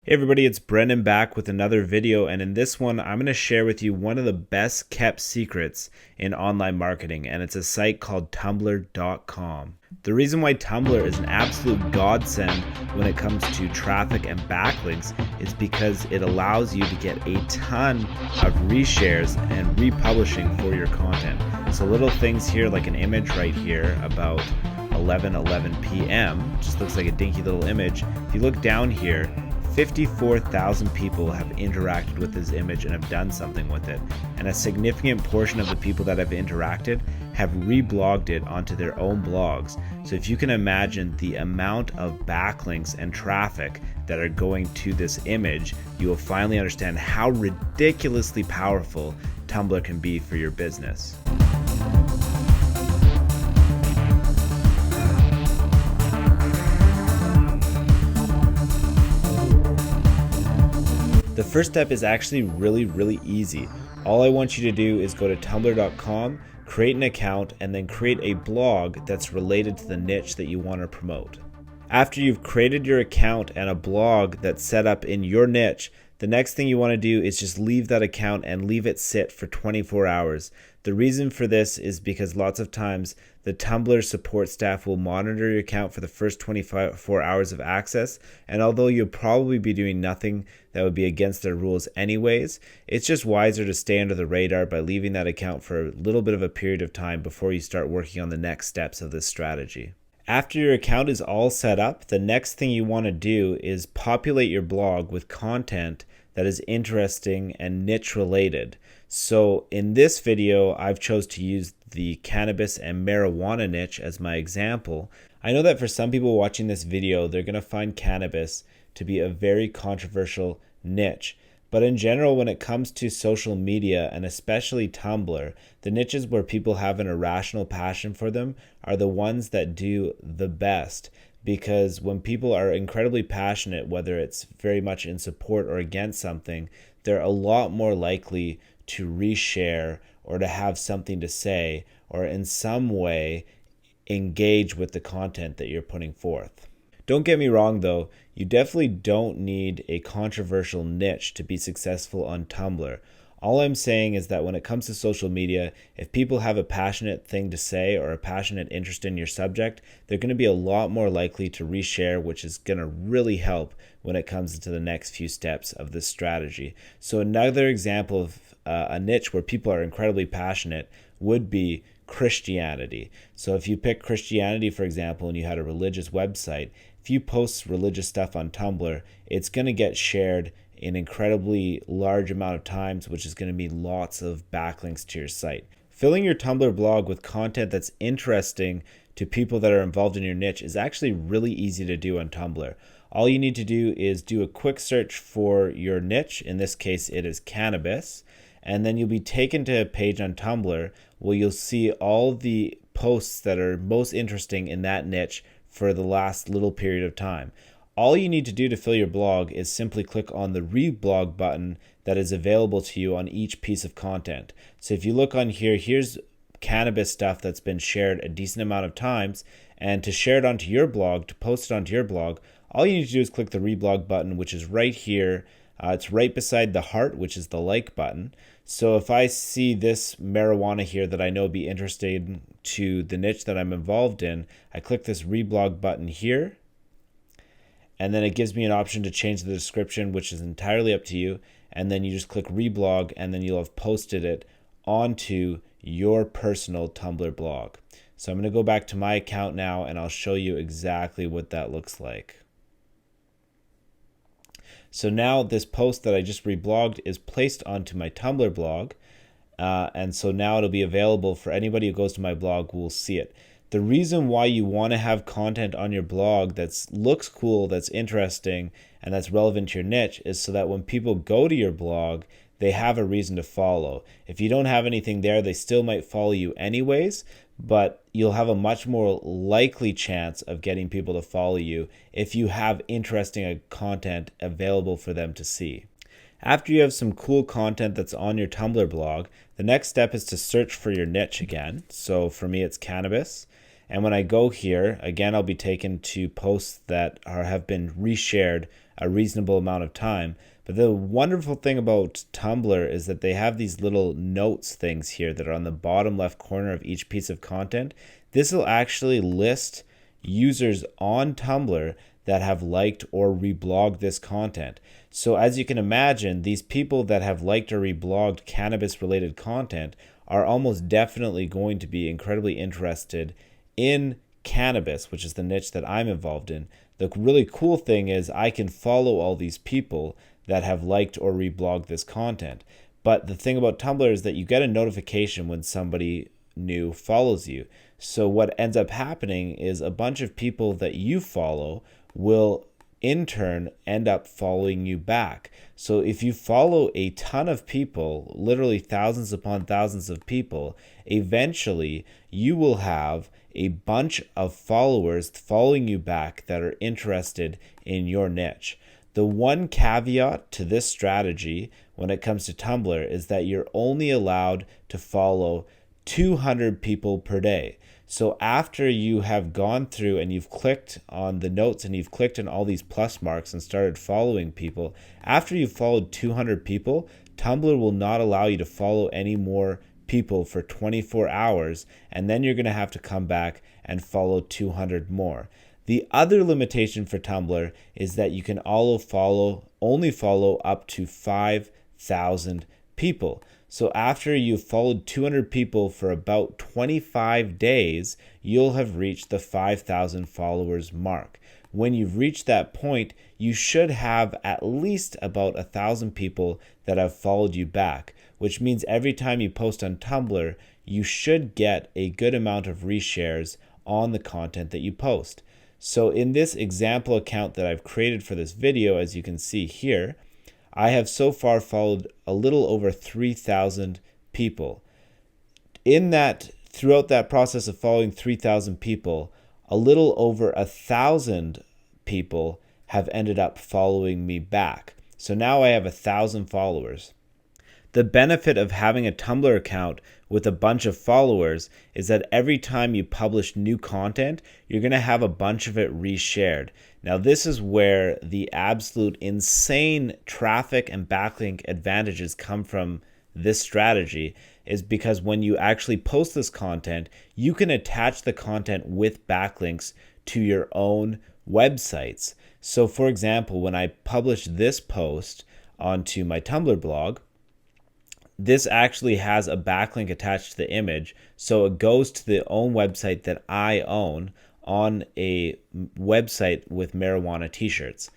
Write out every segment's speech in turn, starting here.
Hey everybody, it's Brendan back with another video, and in this one I'm going to share with you one of the best kept secrets in online marketing, and it's a site called Tumblr.com. The reason why Tumblr is an absolute godsend when it comes to traffic and backlinks is because it allows you to get a ton of reshares and republishing for your content. So little things here like an image right here about 11:11 p.m. just looks like a dinky little image. If you look down here, 54,000 people have interacted with this image and have done something with it, and a significant portion of the people that have interacted have reblogged it onto their own blogs. So if you can imagine the amount of backlinks and traffic that are going to this image, you will finally understand how ridiculously powerful Tumblr can be for your business. The first step is actually really easy. All I want you to do is go to tumblr.com, create an account, and then create a blog that's related to the niche that you want to promote. After you've created your account and a blog that's set up in your niche, the next thing you want to do is just leave that account and leave it sit for 24 hours. The reason for this is because lots of times the Tumblr support staff will monitor your account for the first 24 hours of access, and although you'll probably be doing nothing that would be against their rules anyways, it's just wiser to stay under the radar by leaving that account for a little bit of a period of time before you start working on the next steps of this strategy. After your account is all set up, the next thing you want to do is populate your blog with content that is interesting and niche related. So in this video, I've chose to use the cannabis and marijuana niche as my example. I know that for some people watching this video, they're going to find cannabis to be a very controversial niche. But in general, when it comes to social media, and especially Tumblr, the niches where people have an irrational passion for them are the ones that do the best. Because when people are incredibly passionate, whether it's very much in support or against something, they're a lot more likely to reshare or to have something to say or in some way engage with the content that you're putting forth. Don't get me wrong though, you definitely don't need a controversial niche to be successful on Tumblr. All I'm saying is that when it comes to social media, if people have a passionate thing to say or a passionate interest in your subject, they're going to be a lot more likely to reshare, which is going to really help when it comes to the next few steps of this strategy. So another example of a niche where people are incredibly passionate would be Christianity. So if you pick Christianity, for example, and you had a religious website, if you post religious stuff on Tumblr, it's going to get shared an incredibly large amount of times, which is going to be lots of backlinks to your site. Filling your Tumblr blog with content that's interesting to people that are involved in your niche is actually really easy to do on Tumblr. All you need to do is do a quick search for your niche. In this case, it is cannabis. And then you'll be taken to a page on Tumblr where you'll see all the posts that are most interesting in that niche for the last little period of time. All you need to do to fill your blog is simply click on the reblog button that is available to you on each piece of content. So if you look on here, here's cannabis stuff that's been shared a decent amount of times, and to share it onto your blog, to post it onto your blog, all you need to do is click the reblog button, which is right here. It's right beside the heart, which is the like button. So if I see this marijuana here that I know would be interesting to the niche that I'm involved in, I click this reblog button here. And then it gives me an option to change the description, which is entirely up to you. And then you just click reblog, and then you'll have posted it onto your personal Tumblr blog. So I'm going to go back to my account now, and I'll show you exactly what that looks like. So now this post that I just reblogged is placed onto my Tumblr blog. And so now it'll be available for anybody who goes to my blog who will see it. The reason why you want to have content on your blog that looks cool, that's interesting, and that's relevant to your niche is so that when people go to your blog, they have a reason to follow. If you don't have anything there, they still might follow you anyways, but you'll have a much more likely chance of getting people to follow you if you have interesting content available for them to see. After you have some cool content that's on your Tumblr blog, the next step is to search for your niche again. So for me, it's cannabis. And when I go here, again, I'll be taken to posts that have been reshared a reasonable amount of time. But the wonderful thing about Tumblr is that they have these little notes things here that are on the bottom left corner of each piece of content. This will actually list users on Tumblr that have liked or reblogged this content. So as you can imagine, these people that have liked or reblogged cannabis related content are almost definitely going to be incredibly interested in cannabis, which is the niche that I'm involved in. The really cool thing is I can follow all these people that have liked or reblogged this content. But the thing about Tumblr is that you get a notification when somebody new follows you. So what ends up happening is a bunch of people that you follow will in turn end up following you back. So if you follow a ton of people, literally thousands upon thousands of people, eventually you will have a bunch of followers following you back that are interested in your niche. The one caveat to this strategy when it comes to Tumblr is that you're only allowed to follow 200 people per day. So after you have gone through and you've clicked on the notes and you've clicked on all these plus marks and started following people, after you've followed 200 people, Tumblr will not allow you to follow any more people for 24 hours, and then you're going to have to come back and follow 200 more. The other limitation for Tumblr is that you can only follow up to 5,000 people. So after you've followed 200 people for about 25 days, you'll have reached the 5,000 followers mark. When you've reached that point, you should have at least about 1,000 people that have followed you back, which means every time you post on Tumblr, you should get a good amount of reshares on the content that you post. So in this example account that I've created for this video, as you can see here, I have so far followed a little over 3,000 people. Throughout that process of following 3,000 people, a little over 1,000 people have ended up following me back. So now I have 1,000 followers. The benefit of having a Tumblr account with a bunch of followers is that every time you publish new content, you're going to have a bunch of it reshared. Now, this is where the absolute insane traffic and backlink advantages come from this strategy, is because when you actually post this content, you can attach the content with backlinks to your own websites. So, for example, when I publish this post onto my Tumblr blog, this actually has a backlink attached to the image, so it goes to the own website that I own on a website with marijuana t-shirts.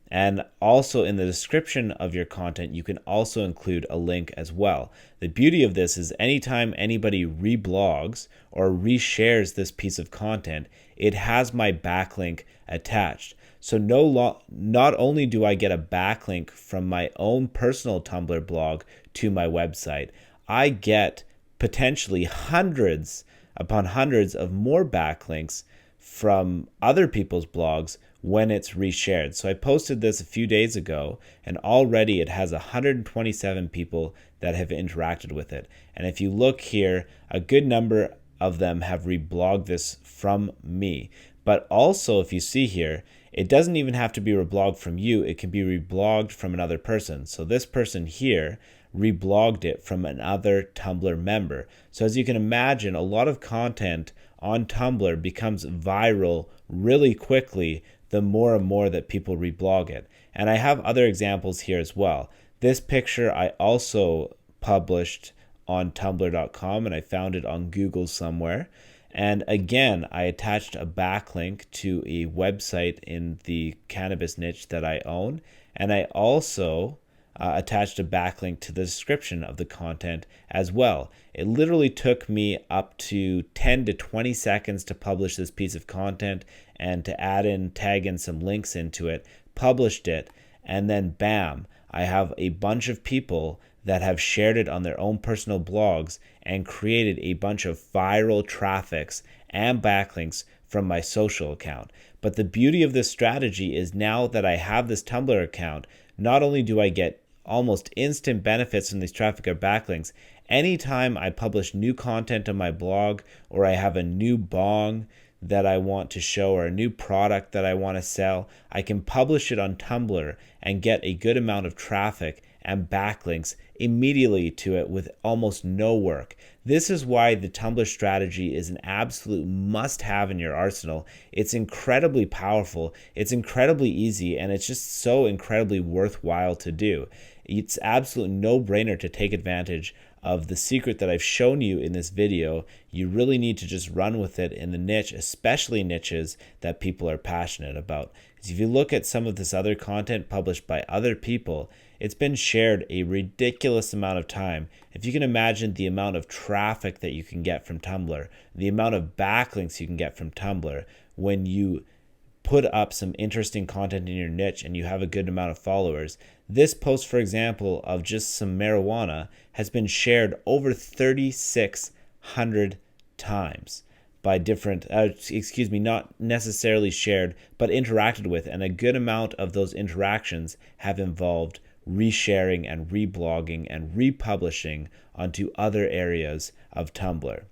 And also in the description of your content, you can also include a link as well. The beauty of this is anytime anybody reblogs or reshares this piece of content, it has my backlink attached. So not only do I get a backlink from my own personal Tumblr blog to my website, I get potentially hundreds upon hundreds of more backlinks from other people's blogs when it's reshared. So I posted this a few days ago, and already it has 127 people that have interacted with it. And if you look here, a good number of them have reblogged this from me. But also, if you see here, it doesn't even have to be reblogged from you. It can be reblogged from another person. So this person here reblogged it from another Tumblr member. So as you can imagine, a lot of content on Tumblr becomes viral really quickly the more and more that people reblog it. And I have other examples here as well. This picture I also published on tumblr.com, and I found it on Google somewhere. And again, I attached a backlink to a website in the cannabis niche that I own. And I also attached a backlink to the description of the content as well. It literally took me up to 10 to 20 seconds to publish this piece of content and to tag in some links into it, published it, and then bam, I have a bunch of people that have shared it on their own personal blogs and created a bunch of viral traffics and backlinks from my social account. But the beauty of this strategy is now that I have this Tumblr account, not only do I get almost instant benefits from these traffic or backlinks, anytime I publish new content on my blog or I have a new bong that I want to show or a new product that I want to sell, I can publish it on Tumblr and get a good amount of traffic and backlinks immediately to it with almost no work. This is why the Tumblr strategy is an absolute must-have in your arsenal. It's incredibly powerful, it's incredibly easy, and it's just so incredibly worthwhile to do. It's absolutely no-brainer to take advantage of the secret that I've shown you in this video. You really need to just run with it in the niche, especially niches that people are passionate about. Because if you look at some of this other content published by other people, it's been shared a ridiculous amount of time. If you can imagine the amount of traffic that you can get from Tumblr, the amount of backlinks you can get from Tumblr when you put up some interesting content in your niche and you have a good amount of followers. This post, for example, of just some marijuana has been shared over 3,600 times by different, not necessarily shared, but interacted with. And a good amount of those interactions have involved resharing and reblogging and republishing onto other areas of Tumblr.